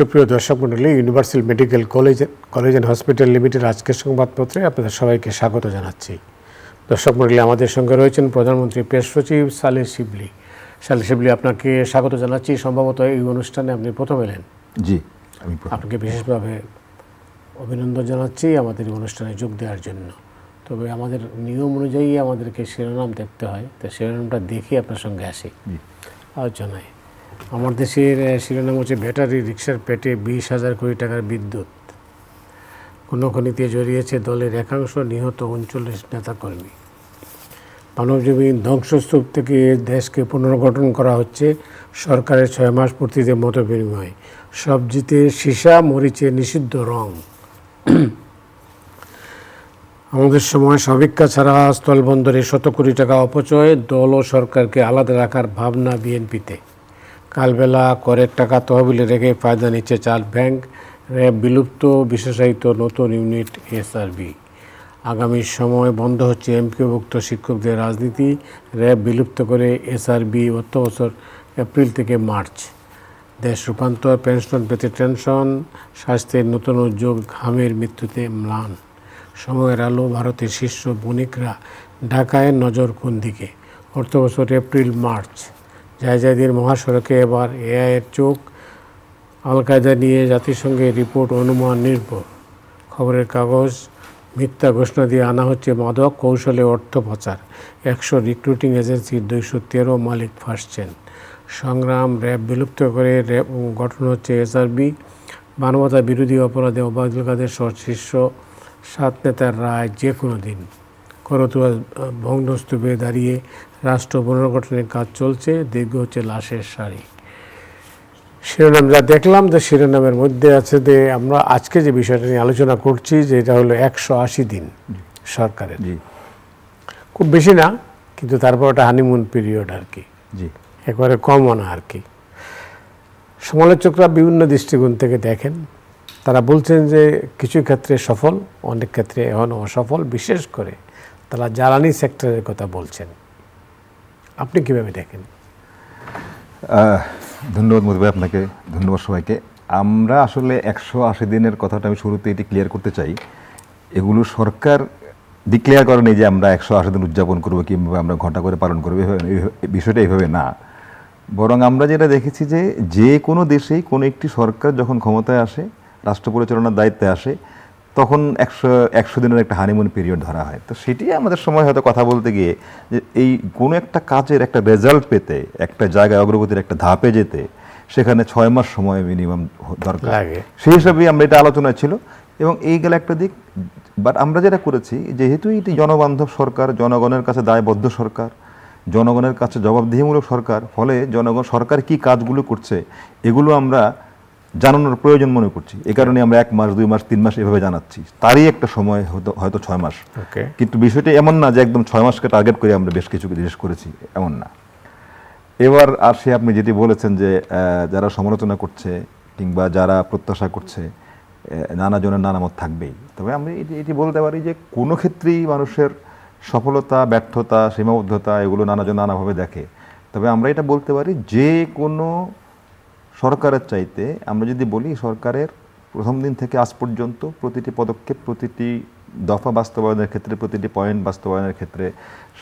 সুপ্রিয় দর্শক মণ্ডলী, universal medical college and hospital limited আজকের সংবাদপত্রে আপনাদের সবাইকে স্বাগত জানাচ্ছি। দর্শক মণ্ডলী, আমাদের সঙ্গে রয়েছেন প্রধানমন্ত্রী প্রেস সচিব সালেহ শিবলি। সালেহ শিবলি, আপনাকে স্বাগত জানাচ্ছি। সম্ভবত এই অনুষ্ঠানে আপনি প্রথম এলেন। জি, আপনাকে বিশেষভাবে অভিনন্দন জানাচ্ছি আমাদের এই অনুষ্ঠানে যোগ দেওয়ার জন্য। তবে আমাদের নিয়ম অনুযায়ী আমাদেরকে শিরোনাম দেখতে হয়, তো শিরোনামটা দেখে আপনার সঙ্গে আসি আলোচনায়। আমার দেশের শিরোনাম হচ্ছে ব্যাটারি রিক্সার পেটে 20,000 কোটি টাকার বিদ্যুৎ, খুনোখুনিতে জড়িয়েছে দলের একাংশ, নিহত 39 নেতাকর্মী। মানবজমিন ধ্বংসস্তূপ থেকে দেশকে পুনর্গঠন করা হচ্ছে, সরকারের 6 মাস পূর্তিতে মত বিনিময়। সবজিতে সীসা, মরিচে নিষিদ্ধ রং। আমাদের সময় সমীক্ষা ছাড়া স্থলবন্দরে 100 কোটি টাকা অপচয়, দল ও সরকারকে আলাদা রাখার ভাবনা বিএনপিতে। কালবেলা করের টাকা তহবিলে রেখে ফায়দা নিচ্ছে চাল ব্যাংক। র্যাব বিলুপ্ত, বিশেষায়িত নতুন ইউনিট এসআরবি। আগামী সময় বন্ধ হচ্ছে এমপিওভুক্ত শিক্ষকদের রাজনীতি, র্যাব বিলুপ্ত করে এসআরবি অর্থবছর এপ্রিল থেকে মার্চ। দেশ রূপান্তর, পেনশন পেতে টেনশন, স্বাস্থ্যের নতুন উদ্যোগ, ঘামের মৃত্যুতে ম্লান। সময়ের আলো, ভারতের শীর্ষ বণিকরা ঢাকায়, নজর কোন দিকে? অর্থবছর এপ্রিল মার্চ। জায়জাদের মহাসড়কে এবার এআইয়ের চোখ, আল কায়দা নিয়ে জাতিসংঘের রিপোর্ট অনুমান নির্ভর। খবরের কাগজ, মিথ্যা ঘোষণা দিয়ে আনা হচ্ছে মাদক, কৌশলে অর্থ পাচার। 100 রিক্রুটিং এজেন্সির 213 মালিক ফাঁসছেন। সংগ্রাম, র্যাব বিলুপ্ত করে র্যাব গঠন হচ্ছে এসআরবি। মানবতা বিরোধী অপরাধে ওবায়দুল কাদের সহ শীর্ষ 7 নেতার রায় যে কোনো দিন। করতোয়া ভগ্নস্তূপে দাঁড়িয়ে রাষ্ট্র পুনর্গঠনের কাজ চলছে, দীর্ঘ হচ্ছে লাশের সারি। শিরোনাম যা দেখলাম, যে শিরোনামের মধ্যে আছে যে আমরা আজকে যে বিষয়টা নিয়ে আলোচনা করছি, যে এটা হলো 180 দিন সরকারের। খুব বেশি না, কিন্তু তারপর একটা হানিমুন পিরিয়ড আর কি, একবারে কমও না আর কি। সমালোচকরা বিভিন্ন দৃষ্টিকোণ থেকে দেখেন। তারা বলছেন যে কিছু ক্ষেত্রে সফল, অনেক ক্ষেত্রে এখন অসফল। বিশেষ করে তারা জ্বালানি সেক্টরের কথা বলছেন। আপনি কিভাবে দেখেন? ধন্যবাদ মোদি ভাই, আপনাকে ধন্যবাদ সবাইকে। আমরা আসলে 180 দিনের কথাটা আমি শুরুতে এটি ক্লিয়ার করতে চাই। এগুলো সরকার ডিক্লেয়ার করেনি যে আমরা 180 দিন উদযাপন করবো কিংবা আমরা ঘন্টা করে পালন করবো, বিষয়টা এইভাবে না। বরং আমরা যেটা দেখেছি যে কোনো দেশেই কোনো একটি সরকার যখন ক্ষমতায় আসে, রাষ্ট্র পরিচালনার দায়িত্বে আসে, তখন 100 দিনের একটা হানিমুন পিরিয়ড ধরা হয়। তো সেটি আমাদের সময় হয়তো কথা বলতে গিয়ে যে এই কোনো একটা কাজের একটা রেজাল্ট পেতে, একটা জায়গায় অগ্রগতির একটা ধাপে যেতে, সেখানে 6 মাস সময় মিনিমাম দরকার। সেই হিসাবেই আমরা এটা আলোচনা ছিল এবং এই গেলে একটা দিক। বাট আমরা যেটা করেছি, যেহেতু এটি জনবান্ধব সরকার, জনগণের কাছে দায়বদ্ধ সরকার, জনগণের কাছে জবাবদিহিমূলক সরকার, ফলে জনগণ সরকার কি কাজগুলো করছে এগুলো আমরা জানানোর প্রয়োজন মনে করছি। এ কারণে আমরা 1 মাস, 2 মাস, 3 মাস এভাবে জানাচ্ছি। তারই একটা সময় হয়তো 6 মাস। কিন্তু বিষয়টি এমন না যে একদম 6 মাসকে টার্গেট করে আমরা বেশ কিছু জিনিস করেছি, এমন না। এবার আসি, আপনি যেটি বলেছেন যে যারা সমালোচনা করছে কিংবা যারা প্রত্যাশা করছে, নানা জনের নানা মত থাকবেই। তবে আমি এটি বলতে পারি যে কোনো ক্ষেত্রেই মানুষের সফলতা, ব্যর্থতা, সীমাবদ্ধতা এগুলো নানাজন নানাভাবে দেখে। তবে আমরা এটা বলতে পারি, যে কোনো সরকারের চাইতে আমরা যদি বলি, সরকারের প্রথম দিন থেকে আজ পর্যন্ত প্রতিটি পদক্ষেপ, প্রতিটি দফা বাস্তবায়নের ক্ষেত্রে, প্রতিটি পয়েন্ট বাস্তবায়নের ক্ষেত্রে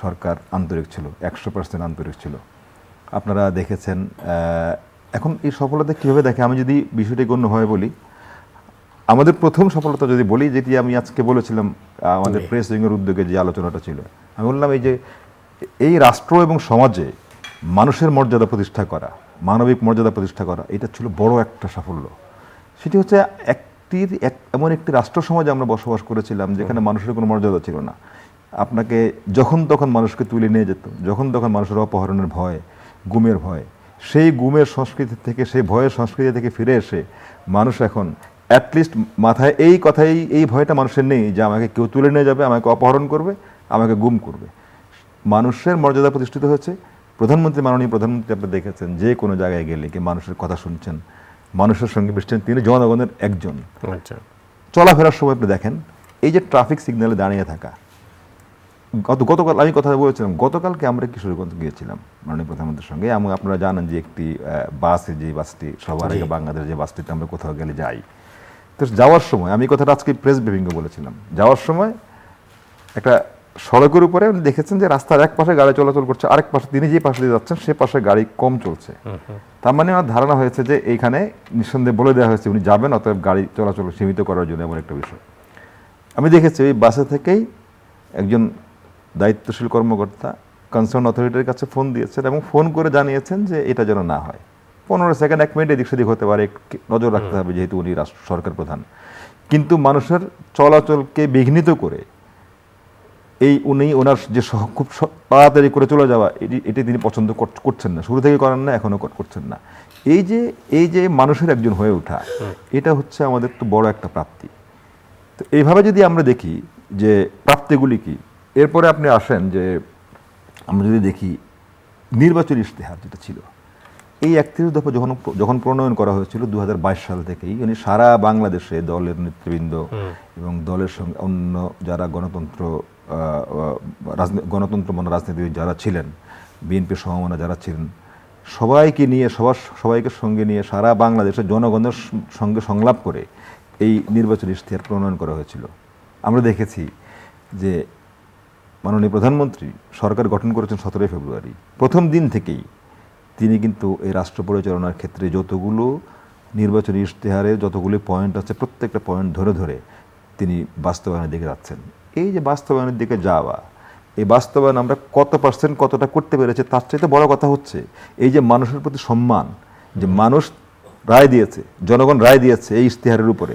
সরকার আন্তরিক ছিল, 100% আন্তরিক ছিল। আপনারা দেখেছেন। এখন এই সফলতা কীভাবে দেখে, আমি যদি বিষয়টি গণ্যভাবে বলি, আমাদের প্রথম সফলতা যদি বলি, যেটি আমি আজকে বলেছিলাম আমাদের প্রেস উইংয়ের উদ্যোগে যে আলোচনাটা ছিল, আমি বললাম এই রাষ্ট্র এবং সমাজে মানুষের মর্যাদা প্রতিষ্ঠা করা, মানবিক মর্যাদা প্রতিষ্ঠা করা, এটা ছিল বড় একটা সাফল্য। সেটি হচ্ছে এমন একটি রাষ্ট্র সমাজে আমরা বসবাস করেছিলাম যেখানে মানুষের কোনো মর্যাদা ছিল না। আপনাকে যখন তখন মানুষকে তুলে নিয়ে যেত, যখন তখন মানুষের অপহরণের ভয়, গুমের ভয়। সেই গুমের সংস্কৃতি থেকে, সেই ভয়ের সংস্কৃতি থেকে ফিরে এসে মানুষ এখন অ্যাটলিস্ট মাথায় এই ভয়টা মানুষের নেই যে আমাকে কেউ তুলে নিয়ে যাবে, আমাকে অপহরণ করবে, আমাকে গুম করবে। মানুষের মর্যাদা প্রতিষ্ঠিত হয়েছে। মাননীয় প্রধানমন্ত্রী আপনি দেখেছেন, যে কোনো জায়গায় গেলে কি মানুষের কথা শুনছেন, মানুষের সঙ্গে মিশছেন, তিনি জনগণের একজন। চলাফেরার সময় আপনি দেখেন, এই যে ট্রাফিক সিগন্যালে দাঁড়িয়ে থাকা, গতকাল আমি কথা বলেছিলাম, গতকালকে আমরা কিশোরগঞ্জ গিয়েছিলাম মাননীয় প্রধানমন্ত্রীর সঙ্গে। এবং আপনারা জানেন যে একটি বাসে, যে বাসটি সবার আগে বাংলাদেশ, যে বাসটিতে আমরা কোথাও গেলে যাই, তো যাওয়ার সময় আমি কথাটা আজকে প্রেস ব্রিফিংয়ে বলেছিলাম, যাওয়ার সময় একটা সড়কের উপরে উনি দেখেছেন যে রাস্তার এক পাশে গাড়ি চলাচল করছে, আরেক পাশে তিনি যে পাশে দিয়ে যাচ্ছেন সে পাশে গাড়ি কম চলছে। তার মানে আমার ধারণা হয়েছে যে এইখানে নিঃসন্দেহে বলে দেওয়া হয়েছে উনি যাবেন, অতএব গাড়ি চলাচল সীমিত করার জন্য এমন একটা বিষয়। আমি দেখেছি ওই বাসে থেকেই একজন দায়িত্বশীল কর্মকর্তা কনসার্ন অথরিটির কাছে ফোন দিয়েছেন এবং ফোন করে জানিয়েছেন যে এটা যেন না হয়। 15 সেকেন্ড 1 মিনিট এদিক সেদিক হতে পারে, একটু নজর রাখতে হবে যেহেতু উনি সরকার প্রধান। কিন্তু মানুষের চলাচলকে বিঘ্নিত করে উনি ওনার যে খুব তাড়াতাড়ি করে চলে যাওয়া, এটি তিনি পছন্দ করছেন না, শুরু থেকে করেন না, এখনও করছেন না। এই যে মানুষের একজন হয়ে ওঠা, এটা হচ্ছে আমাদের তো বড় একটা প্রাপ্তি। তো এইভাবে যদি আমরা দেখি যে প্রাপ্তিগুলি কি, এরপরে আপনি আসেন যে আমরা যদি দেখি নির্বাচনী ইশতেহার যেটা ছিল, এই 31 দফা যখন প্রণয়ন করা হয়েছিল 2022 সাল থেকেই উনি সারা বাংলাদেশে দলের নেতৃবৃন্দ এবং দলের সঙ্গে অন্য যারা গণতন্ত্র মানে রাজনীতিবিদ যারা ছিলেন, বিএনপির সমমনা যারা ছিলেন, সবাইকে নিয়ে সবাইকে সঙ্গে নিয়ে সারা বাংলাদেশে জনগণের সঙ্গে সংলাপ করে এই নির্বাচনী ইশতেহার প্রণয়ন করা হয়েছিল। আমরা দেখেছি যে মাননীয় প্রধানমন্ত্রী সরকার গঠন করেছেন 17 ফেব্রুয়ারি। প্রথম দিন থেকেই তিনি কিন্তু এই রাষ্ট্র পরিচালনার ক্ষেত্রে যতগুলো নির্বাচনী ইশতেহারে যতগুলো পয়েন্ট আছে প্রত্যেকটা পয়েন্ট ধরে ধরে তিনি বাস্তবায়নের দিকে যাচ্ছেন। এই যে বাস্তবায়নের দিকে যাওয়া, এই বাস্তবায়ন আমরা কতটা করতে পেরেছে তার চাইতে বড় কথা হচ্ছে এই যে মানুষের প্রতি সম্মান, যে মানুষ রায় দিয়েছে, জনগণ রায় দিয়েছে এই ইশতেহারের উপরে,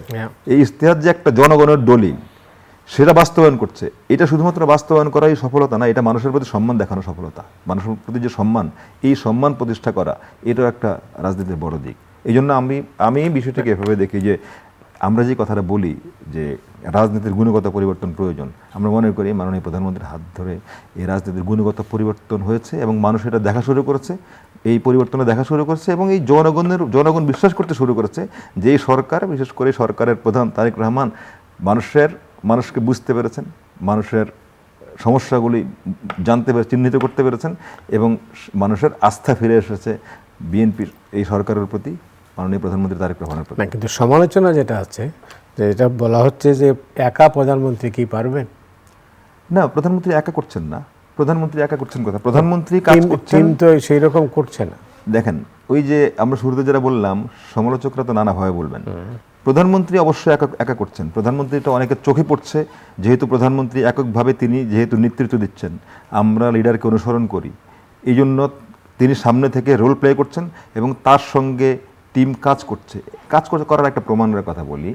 এই ইশতেহার যে একটা জনগণের দলিল সেটা বাস্তবায়ন করছে। এটা শুধুমাত্র বাস্তবায়ন করাই সফলতা না, এটা মানুষের প্রতি সম্মান দেখানো সফলতা। মানুষের প্রতি যে সম্মান, এই সম্মান প্রতিষ্ঠা করা, এটাও একটা রাজনীতির বড় দিক। এই জন্য আমি বিষয়টাকে এভাবে দেখি যে আমরা যে কথাটা বলি যে রাজনীতির গুণগত পরিবর্তন প্রয়োজন, আমরা মনে করি মাননীয় প্রধানমন্ত্রীর হাত ধরে এই রাজনীতির গুণগত পরিবর্তন হয়েছে এবং মানুষ এটা দেখা শুরু করেছে, এই পরিবর্তনটা দেখা শুরু করেছে এবং এই জনগণ বিশ্বাস করতে শুরু করেছে যে এই সরকার, বিশেষ করে সরকারের প্রধান তারেক রহমান মানুষকে বুঝতে পেরেছেন, মানুষের সমস্যাগুলি জানতে পেরে চিহ্নিত করতে পেরেছেন এবং মানুষের আস্থা ফিরে এসেছে বিএনপির এই সরকারের প্রতি, মাননীয় প্রধানমন্ত্রী তারেক রহমানের প্রতি। না, কিন্তু সমালোচনা যেটা আছে যে এটা বলা হচ্ছে যে একা প্রধানমন্ত্রী কি পারবেন? না, প্রধানমন্ত্রী একা করছেন না। প্রধানমন্ত্রী একা করছেন কথা, প্রধানমন্ত্রী কাজ করছেন তো সেই রকম করছে না। দেখেন, ওই যে আমরা শুরুতে যেটা বললাম, সমালোচকরা তো নানাভাবে বলবেন। প্রধানমন্ত্রী অবশ্যই একা করছেন। প্রধানমন্ত্রীটা অনেকের চোখে পড়ছে, যেহেতু প্রধানমন্ত্রী এককভাবে তিনি যেহেতু নেতৃত্ব দিচ্ছেন, আমরা লিডারকে অনুসরণ করি, এই জন্য তিনি সামনে থেকে রোল প্লে করছেন এবং তার সঙ্গে টিম কাজ করার একটা প্রমাণের কথা বলি।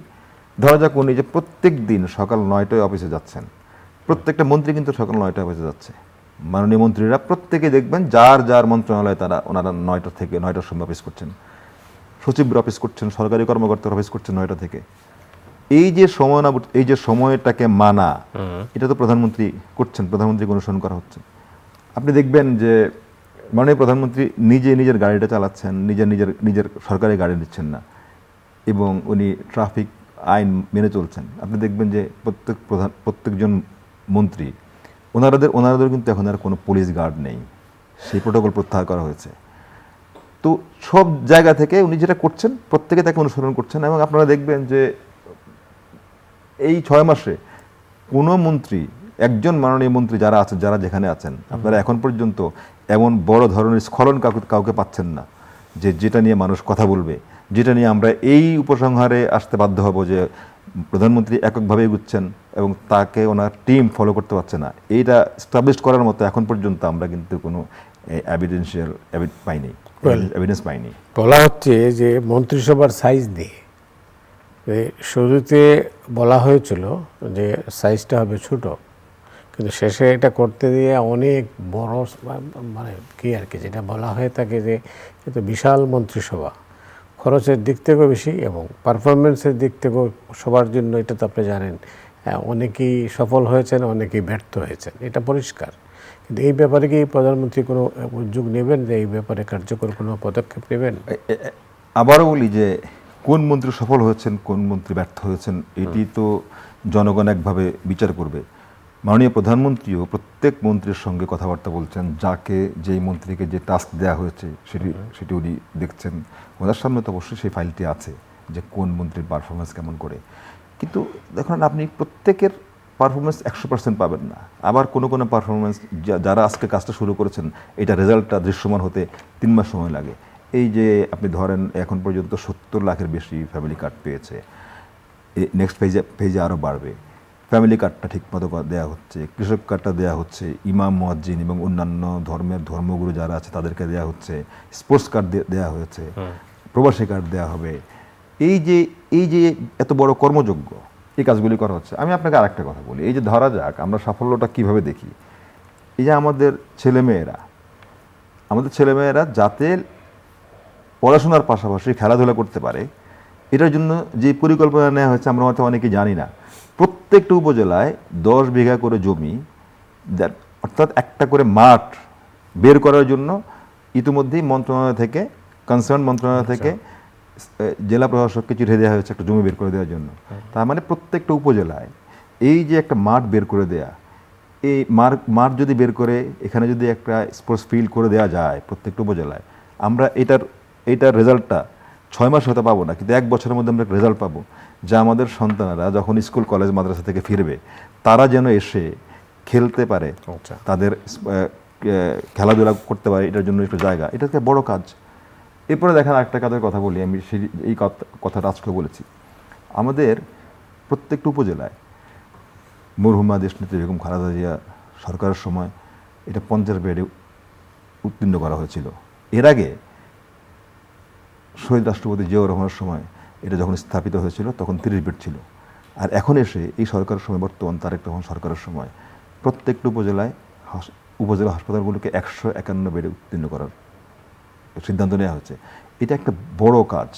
ধরা যাক উনি যে প্রত্যেক দিন সকাল 9টায় অফিসে যাচ্ছেন, প্রত্যেকটা মন্ত্রী কিন্তু সকাল 9টায় অফিসে যাচ্ছে। মাননীয় মন্ত্রীরা প্রত্যেকে দেখবেন যার মন্ত্রণালয়ে ওনারা 9টা থেকে 9টার সময় অফিস করছেন, সচিবরা অফিস করছেন, সরকারি কর্মকর্তারা অফিস করছেন 9টা থেকে। এই যে সময়টাকে মানা, এটা তো প্রধানমন্ত্রী করছেন, প্রধানমন্ত্রীকে অনুসরণ করা হচ্ছে। আপনি দেখবেন যে মাননীয় প্রধানমন্ত্রী নিজের গাড়িটা চালাচ্ছেন, নিজের সরকারি গাড়ি নিচ্ছেন না এবং উনি ট্রাফিক আইন মেনে চলছেন। আপনি দেখবেন যে প্রত্যেকজন মন্ত্রী ওনাদের কিন্তু এখন আর কোনো পুলিশ গার্ড নেই, সেই প্রোটোকল প্রত্যাহার করা হয়েছে। তো সব জায়গা থেকে উনি যেটা করছেন প্রত্যেকে তাকে অনুসরণ করছেন এবং আপনারা দেখবেন যে এই 6 মাসে কোনো মন্ত্রী, একজন মাননীয় মন্ত্রী যারা যেখানে আছেন, আপনারা এখন পর্যন্ত এমন বড় ধরনের স্খলন কাউকে পাচ্ছেন না যেটা নিয়ে মানুষ কথা বলবে, যেটা নিয়ে আমরা এই উপসংহারে আসতে বাধ্য হব যে প্রধানমন্ত্রী এককভাবে এগুচ্ছেন এবং তাকে ওনার টিম ফলো করতে পারছে না। এইটা এস্টাবলিশ করার মতো এখন পর্যন্ত আমরা কিন্তু কোনো এভিডেন্স পাইনি। বলা হচ্ছে যে মন্ত্রিসভার সাইজ দিয়ে শুরুতে বলা হয়েছিল যে সাইজটা হবে ছোট, কিন্তু শেষে এটা করতে দিয়ে অনেক বড়, মানে কি আর কি যেটা বলা হয়ে থাকে যে এটা বিশাল মন্ত্রিসভা, খরচের দিক থেকেও বেশি এবং পারফরমেন্সের দিক থেকেও সবার জন্য, এটা তো আপনি জানেন, অনেকেই সফল হয়েছেন, অনেকেই ব্যর্থ হয়েছেন, এটা পরিষ্কার। কিন্তু এই ব্যাপারে কি প্রধানমন্ত্রী কোনো উদ্যোগ নেবেন, যে এই ব্যাপারে কার্যকর কোনো পদক্ষেপ নেবেন? আবারও বলি যে কোন মন্ত্রী সফল হয়েছেন, কোন মন্ত্রী ব্যর্থ হয়েছেন, এটি তো জনগণ একভাবে বিচার করবে। মাননীয় প্রধানমন্ত্রীও প্রত্যেক মন্ত্রীর সঙ্গে কথাবার্তা বলছেন, যাকে যেই মন্ত্রীকে যে টাস্ক দেওয়া হয়েছে সেটি উনি দেখছেন। ওনার সামনে তো অবশ্যই সেই ফাইলটি আছে যে কোন মন্ত্রীর পারফরমেন্স কেমন করে। কিন্তু দেখুন, আপনি প্রত্যেকের পারফরমেন্স 100% পাবেন না। আবার কোনো কোনো পারফরমেন্স, যারা আজকে কাজটা শুরু করেছেন, এটা রেজাল্টটা দৃশ্যমান হতে 3 মাস সময় লাগে। এই যে আপনি ধরেন এখন পর্যন্ত 70 লাখের বেশি ফ্যামিলি কার্ড পেয়েছে, নেক্সট পেজে আরও বাড়বে। ফ্যামিলি কার্ডটা ঠিকমতো দেওয়া হচ্ছে, কৃষক কার্ডটা দেওয়া হচ্ছে, ইমাম মুয়াজ্জিন এবং অন্যান্য ধর্মগুরু যারা আছে তাদেরকে দেওয়া হচ্ছে, স্পোর্টস কার্ড দেওয়া হয়েছে, প্রবাসী কার্ড দেওয়া হবে। এই যে এত বড় কর্মযোগ্য এই কাজগুলি করা হচ্ছে। আমি আপনাকে আরেকটা কথা বলি, এই যে ধরা যাক আমরা সাফল্যটা কিভাবে দেখি, এই যে আমাদের ছেলেমেয়েরা যাতে পড়াশোনার পাশাপাশি খেলাধুলা করতে পারে, এটার জন্য যে পরিকল্পনা নেওয়া হয়েছে আমরা হয়তো অনেকে জানি না। প্রত্যেকটা উপজেলায় 10 বিঘা করে জমি, অর্থাৎ একটা করে মাঠ বের করার জন্য ইতিমধ্যেই কনসার্ন মন্ত্রণালয় থেকে জেলা প্রশাসককে চিঠি দেওয়া হয়েছে একটা জমি বের করে দেওয়ার জন্য। তার মানে প্রত্যেকটা উপজেলায় এই যে একটা মাঠ বের করে দেয়া, এই মাঠ যদি বের করে এখানে যদি একটা স্পোর্টস ফিল্ড করে দেওয়া যায় প্রত্যেকটা উপজেলায়, আমরা এটার রেজাল্টটা 6 মাস হতে পাবো না, কিন্তু 1 বছরের মধ্যে আমরা রেজাল্ট পাবো, যা আমাদের সন্তানেরা যখন স্কুল কলেজ মাদ্রাসা থেকে ফিরবে তারা যেন এসে খেলতে পারে, তাদের খেলাধুলা করতে পারে, এটার জন্য একটা জায়গা, এটা একটা বড় কাজ। এরপরে দেখেন আরেকটা কাজের কথা বলি, আমি এই কথাটা আজকে বলেছি। আমাদের প্রত্যেকটা উপজেলায় মরহুমা দেশনেত্রী বেগম খালেদা জিয়া সরকারের সময় এটা 50 বেডে উত্তীর্ণ করা হয়েছিল। এর আগে শহীদ রাষ্ট্রপতি জিয়াউর রহমানের সময় এটা যখন স্থাপিত হয়েছিল তখন 30 বেড ছিল। আর এখন এসে এই সরকারের সময়, বর্তমান তারেক রহমান সরকারের সময়, প্রত্যেকটা উপজেলা হাসপাতালগুলোকে 151 বেডে উত্তীর্ণ করার সিদ্ধান্ত নেওয়া হয়েছে। এটা একটা বড় কাজ।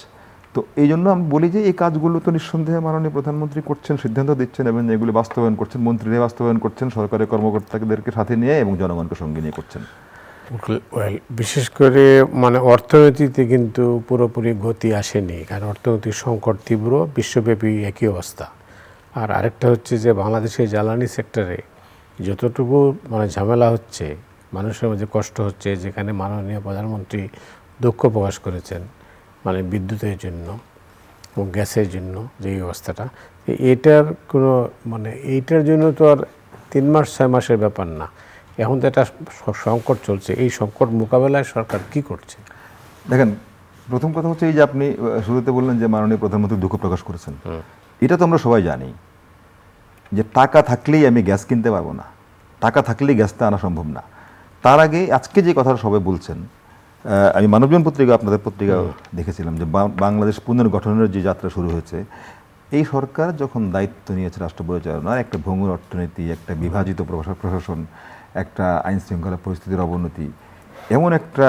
তো এই জন্য আমি বলি যে এই কাজগুলো তো নিঃসন্দেহে মাননীয় প্রধানমন্ত্রী করছেন, সিদ্ধান্ত দিচ্ছেন এবং এগুলি বাস্তবায়ন করছেন, মন্ত্রীরা বাস্তবায়ন করছেন, সরকারের কর্মকর্তাদেরকে সাথে নিয়ে এবং জনগণকে সঙ্গে নিয়ে করছেন। বিশেষ করে মানে অর্থনীতিতে কিন্তু পুরোপুরি গতি আসেনি, কারণ অর্থনৈতিক সংকট তীব্র, বিশ্বব্যাপী একই অবস্থা। আর আরেকটা হচ্ছে যে বাংলাদেশের জ্বালানি সেক্টরে যতটুকু মানে ঝামেলা হচ্ছে, মানুষের মধ্যে কষ্ট হচ্ছে, যেখানে মাননীয় প্রধানমন্ত্রী দুঃখ প্রকাশ করেছেন মানে বিদ্যুতের জন্য ও গ্যাসের জন্য যে অবস্থাটা, এটার কোনো মানে এইটার জন্য তো আর 3 মাস 6 মাসের ব্যাপার না। এখন তো একটা সংকট চলছে, এই সংকট মোকাবেলায় সরকার কি করছে? দেখেন, প্রথম কথা হচ্ছে এই যে আপনি শুরুতে বললেন যে মাননীয় প্রধানমন্ত্রী দুঃখ প্রকাশ করেছেন, এটা তো আমরা সবাই জানি যে টাকা থাকলেই আমি গ্যাস কিনতে পারবো না, টাকা থাকলেই গ্যাসটা আনা সম্ভব না। তার আগে আজকে যে কথাটা সবাই বলছেন, আমি মানবজীবন পত্রিকা, আপনাদের পত্রিকা দেখেছিলাম যে বাংলাদেশ পুনর্গঠনের যে যাত্রা শুরু হয়েছে, এই সরকার যখন দায়িত্ব নিয়েছে রাষ্ট্র পরিচালনার, একটা ভঙ্গুর অর্থনীতি, একটা বিভাজিত প্রশাসন, একটা আইন শৃঙ্খলা পরিস্থিতির অবনতি, এমন একটা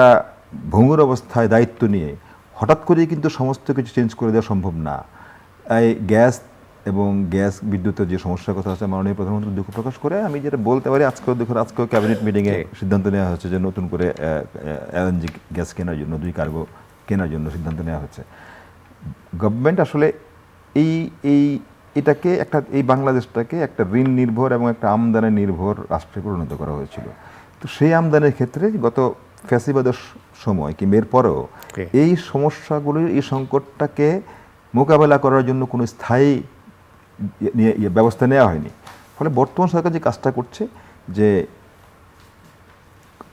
ভঙ্গুর অবস্থায় দায়িত্ব নিয়ে হঠাৎ করেই কিন্তু সমস্ত কিছু চেঞ্জ করে দেওয়া সম্ভব না। এই গ্যাস বিদ্যুতের যে সমস্যার কথা আছে, মাননীয় প্রধানমন্ত্রী দুঃখ প্রকাশ করে, আমি যেটা বলতে পারি, আজকেও ক্যাবিনেট মিটিংয়ে সিদ্ধান্ত নেওয়া হয়েছে যে নতুন করে এলএনজি গ্যাস কেনার জন্য 2 কার্গো কেনার জন্য সিদ্ধান্ত নেওয়া হয়েছে। গভর্নমেন্ট আসলে এই বাংলাদেশটাকে একটা ঋণ নির্ভর এবং একটা আমদানি নির্ভর রাষ্ট্রে পরিণত করা হয়েছিল। তো সেই আমদানির ক্ষেত্রে গত ফ্যাসিবাদের সময় কিংবা এরপরেও এই সমস্যাগুলির, এই সংকটটাকে মোকাবেলা করার জন্য কোনো স্থায়ী ব্যবস্থা নেওয়া হয়নি। ফলে বর্তমান সরকার যে কাজটা করছে যে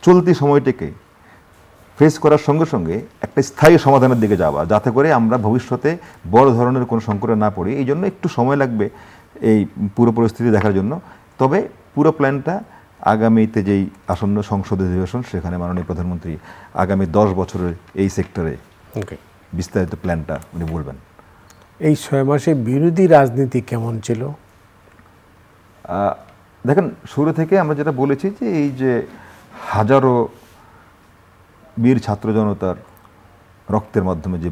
চলতি সময়টাকে ফেস করার সঙ্গে সঙ্গে একটা স্থায়ী সমাধানের দিকে যাওয়া, যাতে করে আমরা ভবিষ্যতে বড় ধরনের কোনো সংকটে না পড়ি। এই জন্য একটু সময় লাগবে এই পুরো পরিস্থিতি দেখার জন্য। তবে পুরো প্ল্যানটা আগামীতে যেই আসন্ন সংসদ অধিবেশন, সেখানে মাননীয় প্রধানমন্ত্রী আগামী 10 বছরের এই সেক্টরে বিস্তারিত প্ল্যানটা উনি বলবেন। এই 6 মাসে বিরোধী রাজনীতি কেমন ছিল? দেখেন, শুরু থেকে আমরা যেটা বলেছি যে এই যে হাজারো বীর ছাত্র জনতার রক্তের মাধ্যমে যে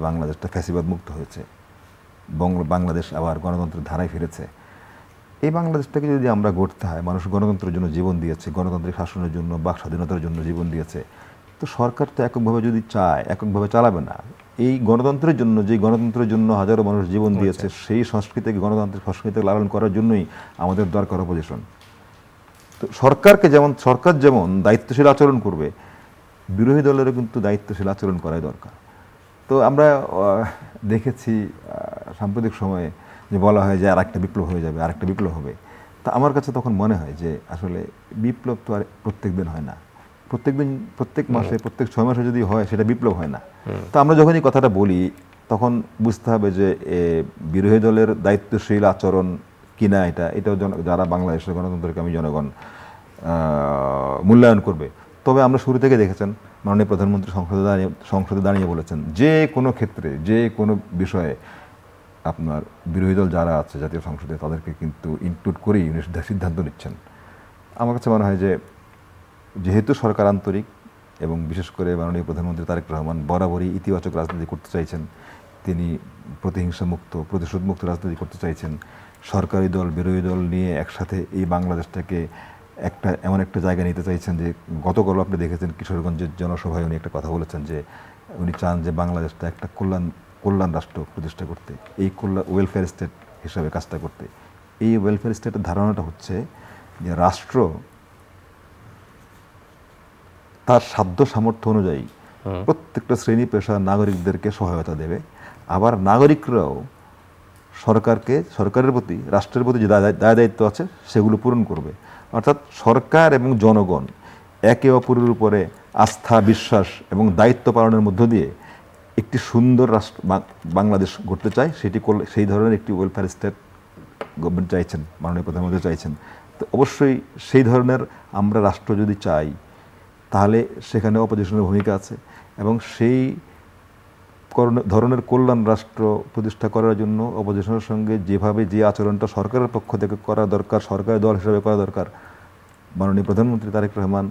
বাংলাদেশটা ফ্যাসিবাদ মুক্ত হয়েছে, বাংলাদেশ আবার গণতন্ত্রের ধারায় ফিরেছে, এই বাংলাদেশটাকে যদি আমরা গড়তে হয়, মানুষ গণতন্ত্রের জন্য জীবন দিয়েছে, গণতান্ত্রিক শাসনের জন্য, বাক স্বাধীনতার জন্য জীবন দিয়েছে, তো সরকার তো এককভাবে যদি চায় এককভাবে চালাবে না। এই গণতন্ত্রের জন্য, যে গণতন্ত্রের জন্য হাজারো মানুষ জীবন দিয়েছে, সেই সংস্কৃতিকে, গণতান্ত্রিক সংস্কৃতিকে লালন করার জন্যই আমাদের দরকার অপোজিশন। তো সরকার যেমন দায়িত্বশীল আচরণ করবে, বিরোধী দলেরও কিন্তু দায়িত্বশীল আচরণ করাই দরকার। তো আমরা দেখেছি সাম্প্রতিক সময়ে যে বলা হয় যে আরেকটা বিপ্লব হয়ে যাবে, আরেকটা বিপ্লব হবে। তা আমার কাছে তখন মনে হয় যে আসলে বিপ্লব তো আর প্রত্যেক দিন হয় না, প্রত্যেক মাসে, প্রত্যেক 6 মাসে যদি হয় সেটা বিপ্লব হয় না। তো আমরা যখন এই কথাটা বলি তখন বুঝতে হবে যে বিরোধী দলের দায়িত্বশীল আচরণ কিনা এটাও যারা বাংলাদেশের গণতন্ত্রকে আমি জনগণ মূল্যায়ন করবে। তবে আমরা শুরু থেকে দেখেছেন মাননীয় প্রধানমন্ত্রী সংসদে দাঁড়িয়ে বলেছেন যে কোনো ক্ষেত্রে, যে কোনো বিষয়ে আপনার বিরোধী দল যারা আছে জাতীয় সংসদে তাদেরকে কিন্তু ইনক্লুড করেই উনি সিদ্ধান্ত নিচ্ছেন। আমার কাছে মনে হয় যে যেহেতু সরকার আন্তরিক এবং বিশেষ করে মাননীয় প্রধানমন্ত্রী তারেক রহমান বরাবরই ইতিবাচক রাজনীতি করতে চাইছেন, তিনি প্রতিহিংসা মুক্ত, প্রতিশোধ মুক্ত রাজনীতি করতে চাইছেন, সরকারি দল বিরোধী দল নিয়ে একসাথে এই বাংলাদেশটাকে এমন একটা জায়গায় নিতে চাইছেন যে গতকাল আপনি দেখেছেন কিশোরগঞ্জের জনসভায় উনি একটা কথা বলেছেন যে উনি চান যে বাংলাদেশটা একটা কল্যাণ রাষ্ট্র প্রতিষ্ঠা করতে, এই ওয়েলফেয়ার স্টেট হিসাবে কাজটা করতে। এই ওয়েলফেয়ার স্টেটের ধারণাটা হচ্ছে যে রাষ্ট্র তার সাধ্য সামর্থ্য অনুযায়ী প্রত্যেকটা শ্রেণী পেশার নাগরিকদেরকে সহায়তা দেবে, আবার নাগরিকরাও সরকারের প্রতি, রাষ্ট্রের প্রতি যে দায় দায়িত্ব আছে সেগুলো পূরণ করবে। অর্থাৎ সরকার এবং জনগণ একে অপরের উপরে আস্থা, বিশ্বাস এবং দায়িত্ব পালনের মধ্য দিয়ে একটি সুন্দর রাষ্ট্র বাংলাদেশ গড়তে চায়। সেই ধরনের একটি ওয়েলফেয়ার স্টেট গভর্নমেন্ট চাইছেন, মাননীয় প্রধানমন্ত্রী চাইছেন। তো অবশ্যই সেই ধরনের আমরা রাষ্ট্র যদি চাই তাহলে সেখানে অপোজিশনের ভূমিকা আছে, এবং সেই ধরনের কল্যাণ রাষ্ট্র প্রতিষ্ঠা করার জন্য অপোজিশনের সঙ্গে যেভাবে যে আচরণটা সরকারের পক্ষ থেকে করা দরকার, সরকারি দল হিসেবে করা দরকার, মাননীয় প্রধানমন্ত্রী তারেক রহমান,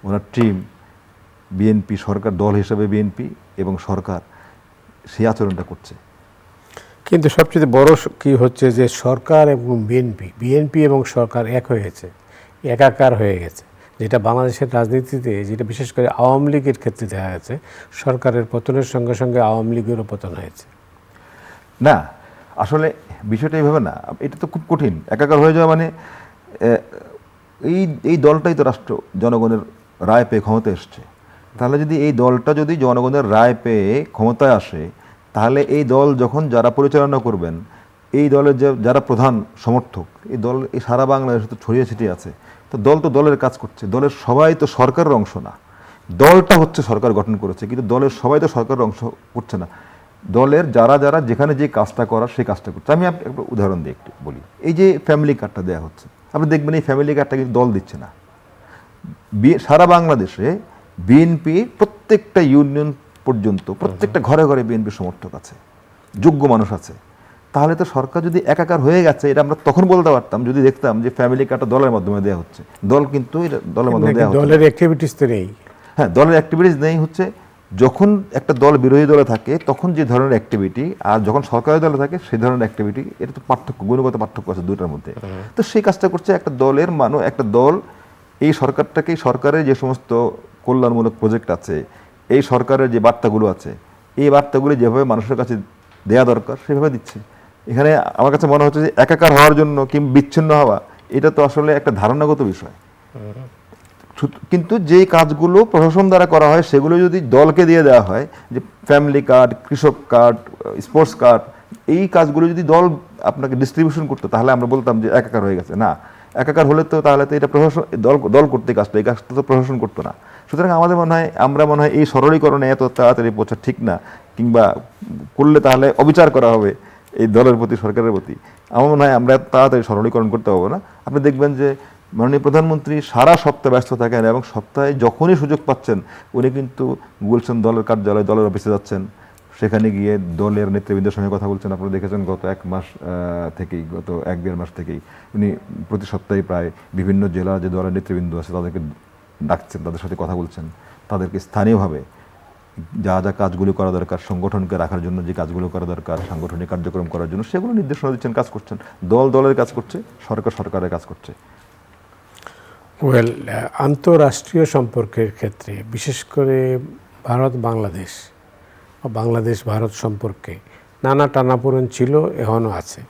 ওনার টিম, বিএনপি, সরকার দল হিসেবে বিএনপি এবং সরকার সেই আচরণটা করছে। কিন্তু সবচেয়ে বড় কি হচ্ছে যে সরকার এবং বিএনপি এবং সরকার এক হয়ে গেছে, একাকার হয়ে গেছে, যেটা বাংলাদেশের রাজনীতিতে, যেটা বিশেষ করে আওয়ামী লীগের ক্ষেত্রে দেখা গেছে সরকারের পতনের সঙ্গে সঙ্গে আওয়ামী লীগেরও পতন হয়েছে। না, আসলে বিষয়টা এইভাবে না, এটা তো খুব কঠিন। একাকার হয়ে যাওয়া মানে এই দলটাই তো রাষ্ট্র জনগণের রায় পেয়ে ক্ষমতায় এসছে। তাহলে যদি এই দলটা যদি জনগণের রায় পেয়ে ক্ষমতায় আসে, তাহলে এই দল যখন যারা পরিচালনা করবেন, এই দলের যারা প্রধান সমর্থক, এই সারা বাংলাদেশে তো ছড়িয়ে ছিটিয়ে আছে। তো দল তো দলের কাজ করছে, দলের সবাই তো সরকারের অংশ না। দলটা হচ্ছে সরকার গঠন করেছে, কিন্তু দলের সবাই তো সরকারের অংশ করছে না। দলের যারা যেখানে যে কাজটা করার সেই কাজটা করছে। আমি একটা উদাহরণ দিয়ে একটু বলি। এই যে ফ্যামিলি কার্ডটা দেওয়া হচ্ছে, আপনি দেখবেন এই ফ্যামিলি কার্ডটা কিন্তু দল দিচ্ছে না। সারা বাংলাদেশে বিএনপি প্রত্যেকটা ইউনিয়ন পর্যন্ত, প্রত্যেকটা ঘরে ঘরে বিএনপি সমর্থক আছে, যোগ্য মানুষ আছে। তাহলে তো সরকার যদি একাকার হয়ে গেছে, এটা আমরা তখন বলতে পারতাম যদি দেখতাম যে ফ্যামিলি কার্ডটা দলের মাধ্যমে দেওয়া হচ্ছে। দল কিন্তু দলের মাধ্যমে দেওয়া হচ্ছে, দলের অ্যাক্টিভিটিস তো নেই। হ্যাঁ, দলের অ্যাক্টিভিটিস নেই হচ্ছে যখন একটা দল বিরোধী দলে থাকে তখন যে ধরনের অ্যাক্টিভিটি, আর যখন সরকারি দলে থাকে সেই ধরনের অ্যাক্টিভিটি, এটা তো পার্থক্য, গুণগত পার্থক্য আছে দুটার মধ্যে। তো সেই কাজটা করছে একটা দলের একটা দল এই সরকারটাকে, সরকারের যে সমস্ত কল্যাণমূলক প্রজেক্ট আছে, এই সরকারের যে বার্তাগুলো আছে, এই বার্তাগুলি যেভাবে মানুষের কাছে দেয়া দরকার সেভাবে দিচ্ছে। এখানে আমার কাছে মনে হচ্ছে যে একাকার হওয়ার জন্য কিংবা বিচ্ছিন্ন হওয়া, এটা তো আসলে একটা ধারণাগত বিষয়। কিন্তু যেই কাজগুলো প্রশাসন দ্বারা করা হয় সেগুলো যদি দলকে দিয়ে দেওয়া হয়, যে ফ্যামিলি কার্ড, কৃষক কার্ড, স্পোর্টস কার্ড, এই কাজগুলো যদি দল আপনাকে ডিস্ট্রিবিউশন করতো, তাহলে আমরা বলতাম যে একাকার হয়ে গেছে। না, একাকার হলে তো তাহলে তো এটা প্রশাসন, দল করতে কাজটা, এই কাজটা তো প্রশাসন করতো না। সুতরাং আমরা মনে হয় এই সরলীকরণে এত তাড়াতাড়ি পৌঁছা ঠিক না, কিংবা করলে তাহলে অবিচার করা হবে এই দলের প্রতি, সরকারের প্রতি। আমার মনে হয় আমরা তাড়াতাড়ি সরলীকরণ করতে পারবো না। আপনি দেখবেন যে মাননীয় প্রধানমন্ত্রী সারা সপ্তাহ ব্যস্ত থাকেন, এবং সপ্তাহে যখনই সুযোগ পাচ্ছেন উনি কিন্তু গুলশান দলের কার্যালয়, দলের অফিসে যাচ্ছেন, সেখানে গিয়ে দলের নেতৃবৃন্দের সঙ্গে কথা বলছেন। আপনারা দেখেছেন গত 1-1.5 মাস থেকেই উনি প্রতি সপ্তাহে প্রায় বিভিন্ন জেলার যে দলের নেতৃবৃন্দ আছে তাদেরকে ডাকছেন, তাদের সাথে কথা বলছেন, তাদেরকে স্থানীয়ভাবে যা কাজগুলো করা দরকার, সংগঠনকে রাখার জন্য যে কাজগুলো করা দরকার, সাংগঠনিক কার্যক্রম করার জন্য সেগুলো নির্দেশনা দিচ্ছেন, কাজ করছেন। দলের কাজ করছে, সরকারের কাজ করছে। ওয়েল, আন্তঃরাষ্ট্রীয় সম্পর্কের ক্ষেত্রে বিশেষ করে ভারত বাংলাদেশ বা বাংলাদেশ ভারত সম্পর্কে নানা টানাপোড়েন ছিল, এখনও আছে।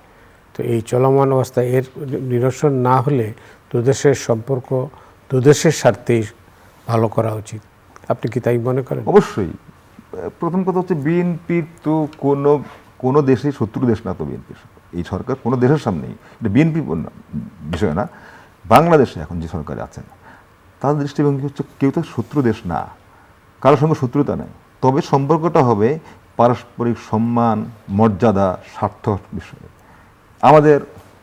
তো এই চলমান অবস্থায় এর নিরসন না হলে দুদেশের সম্পর্ক দুদেশের স্বার্থেই ভালো করা উচিত। আপনি কি তাই মনে করেন? অবশ্যই। প্রথম কথা হচ্ছে বিএনপির তো কোনো দেশই শত্রু দেশ না। তো বিএনপির এই সরকার কোনো দেশের সামনেই, এটা বিএনপি বিষয় না, বাংলাদেশে এখন যে সরকারে আছেন তাদের দৃষ্টিভঙ্গি হচ্ছে কেউ তো শত্রু দেশ না, কারোর সঙ্গে শত্রুতা নেই, তবে সম্পর্কটা হবে পারস্পরিক সম্মান, মর্যাদা, স্বার্থ বিষয়ে। আমাদের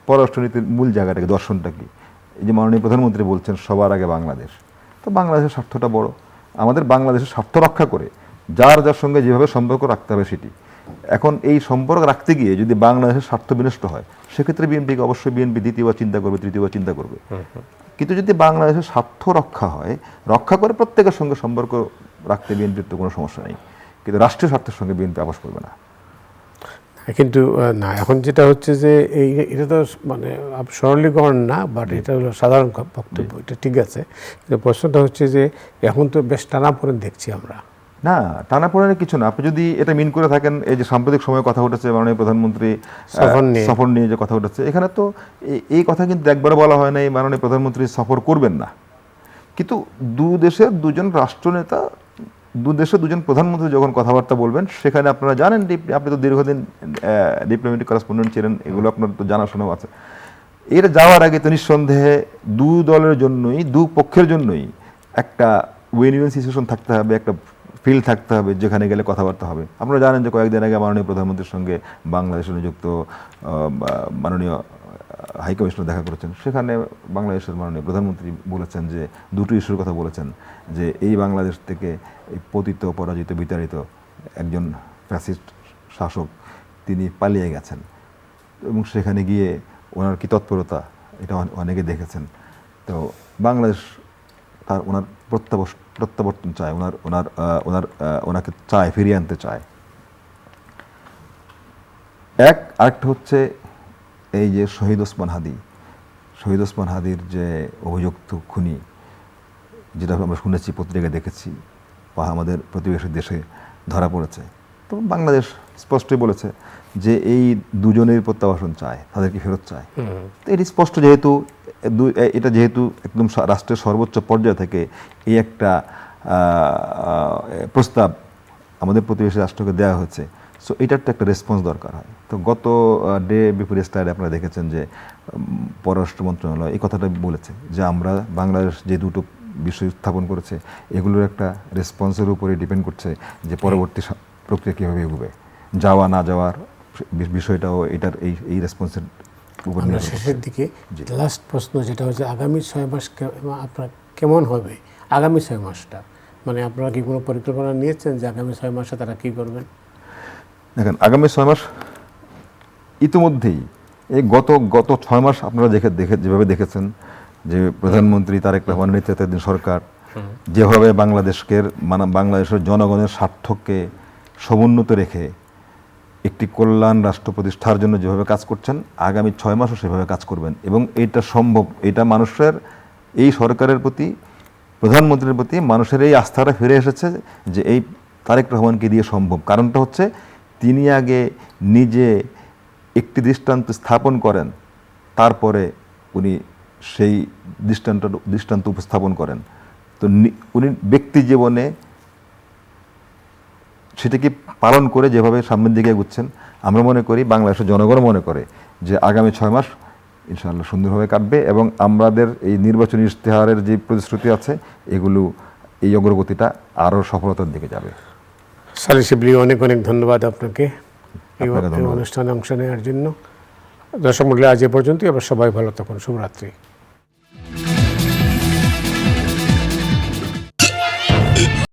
পররাষ্ট্রনীতির মূল জায়গাটাকে, দর্শনটা কি? এই যে মাননীয় প্রধানমন্ত্রী বলছেন সবার আগে বাংলাদেশ, তো বাংলাদেশের স্বার্থটা বড়। আমাদের বাংলাদেশের স্বার্থ রক্ষা করে যার যার সঙ্গে যেভাবে সম্পর্ক রাখতে হবে সেটি। এখন এই সম্পর্ক রাখতে গিয়ে যদি বাংলাদেশের স্বার্থ বিনষ্ট হয়, সেক্ষেত্রে বিএনপিকে অবশ্যই বিএনপি দ্বিতীয়বার চিন্তা করবে, তৃতীয়বার চিন্তা করবে। কিন্তু যদি বাংলাদেশের স্বার্থ রক্ষা হয়, রক্ষা করে প্রত্যেকের সঙ্গে সম্পর্ক রাখতে বিএনপির তো কোনো সমস্যা নেই, কিন্তু রাষ্ট্রীয় স্বার্থের সঙ্গে বিএনপি আপোষ করবে না। কিন্তু না, এখন যেটা হচ্ছে যে এটা তো মানে সরলীকরণ না, বাট এটা হলো সাধারণ বক্তব্য, এটা ঠিক আছে। কিন্তু প্রশ্নটা হচ্ছে যে এখন তো বেশ টানাপোড়েন দেখছি আমরা। না, টানাপোড়েনের কিছু না। আপনি যদি এটা মিন করে থাকেন, এই যে সাম্প্রতিক সময়ে কথা উঠেছে মাননীয় প্রধানমন্ত্রী সফর নিয়ে যে কথা উঠেছে, এখানে তো এই কথা কিন্তু একবারও বলা হয় নাই মাননীয় প্রধানমন্ত্রী সফর করবেন না। কিন্তু দু দেশের দুজন রাষ্ট্রনেতা, দু দেশের দুজন প্রধানমন্ত্রী যখন কথাবার্তা বলবেন, সেখানে আপনারা জানেন, আপনি তো দীর্ঘদিন ডিপ্লোম্যাটিক করেসপন্ডেন্ট ছিলেন, এগুলো আপনার তো জানাশোনাও আছে। এর যাওয়ার আগে তো নিঃসন্দেহে দু দলের জন্যই, দু পক্ষের জন্যই একটা উইন উইন সিচুয়েশন থাকতে হবে, একটা ফিল থাকতে হবে যেখানে গেলে কথাবার্তা হবে। আপনারা জানেন যে কয়েকদিন আগে মাননীয় প্রধানমন্ত্রীর সঙ্গে বাংলাদেশে নিযুক্ত মাননীয় হাইকমিশনার দেখা করেছেন। সেখানে বাংলাদেশের মাননীয় প্রধানমন্ত্রী বলেছেন যে দুটো ইস্যুর কথা বলেছেন, যে এই বাংলাদেশ থেকে এই পতিত, পরাজিত, বিতাড়িত একজন ফ্যাসিস্ট শাসক তিনি পালিয়ে গেছেন, এবং সেখানে গিয়ে ওনার কি তৎপরতা এটা অনেকে দেখেছেন। তো বাংলাদেশ ওনার প্রত্যাবর্তন চায়, ওনাকে চায়, ফিরিয়ে আনতে চায়। আরেকটা হচ্ছে এই যে শহীদ ওসমান হাদির যে অভিযুক্ত খুনি, যেটা আমরা শুনেছি, পত্রিকায় দেখেছি, বা আমাদের প্রতিবেশী দেশে ধরা পড়েছে। তো বাংলাদেশ স্পষ্টই বলেছে যে এই দুজনের প্রত্যাবাসন চায়, তাদেরকে ফেরত চায়। তো এটি স্পষ্ট, যেহেতু এটা যেহেতু একদম রাষ্ট্রের সর্বোচ্চ পর্যায় থেকে এই একটা প্রস্তাব আমাদের প্রতিবেশী রাষ্ট্রকে দেওয়া হয়েছে, সো এটার তো একটা রেসপন্স দরকার হয়। তো গত ডে বিফোর স্টারে আপনারা দেখেছেন যে পররাষ্ট্র মন্ত্রণালয় এই কথাটা বলেছে যে আমরা বাংলাদেশ যে দুটো বিষয় উত্থাপন করেছে, এগুলোর একটা রেসপন্সের উপরে ডিপেন্ড করছে যে পরবর্তী প্রক্রিয়া কীভাবে এগোবে, যাওয়া না যাওয়ার বিষয়টাও এটার এই রেসপন্সের উপর। শেষের দিকে লাস্ট প্রশ্ন যেটা হচ্ছে, আগামী 6 মাস আপনার কেমন হবে? আগামী 6 মাসটা মানে আপনারা কি কোনো পরিকল্পনা নিয়েছেন যে আগামী 6 মাসে তারা কী করবেন? দেখেন, আগামী 6 মাস ইতিমধ্যেই এই গত 6 মাস আপনারা যেভাবে দেখেছেন যে প্রধানমন্ত্রী তারেক রহমানের নেতৃত্বাধীন সরকার যেভাবে বাংলাদেশের জনগণের স্বার্থকে সমুন্নত রেখে একটি কল্যাণ রাষ্ট্র প্রতিষ্ঠার জন্য যেভাবে কাজ করছেন, আগামী 6 মাসও সেভাবে কাজ করবেন। এবং এটা সম্ভব, এটা মানুষের, এই সরকারের প্রতি, প্রধানমন্ত্রীর প্রতি মানুষের এই আস্থাটা ফিরে এসেছে যে এই তারেক রহমানকে দিয়ে সম্ভব। কারণটা হচ্ছে তিনি আগে নিজে একটি দৃষ্টান্ত স্থাপন করেন, তারপরে উনি সেই দৃষ্টান্ত উপস্থাপন করেন। তো উনি ব্যক্তি জীবনে সেটাকে পালন করে যেভাবে সামনের দিকে এগুচ্ছেন, আমরা মনে করি, বাংলাদেশের জনগণ মনে করে যে আগামী 6 মাস ইনশাআল্লাহ সুন্দরভাবে কাটবে, এবং আমাদের এই নির্বাচনী ইশতেহারের যে প্রতিশ্রুতি আছে, এগুলো, এই অগ্রগতিটা আরও সফলতার দিকে যাবে। সালিহ শিবলি, অনেক অনেক ধন্যবাদ আপনাকে এই অনুষ্ঠানে অংশ নেওয়ার জন্য। দর্শক মণ্ডলী, আজ এ পর্যন্তই। আবার সবাই ভালো থাকুন। শুভরাত্রি।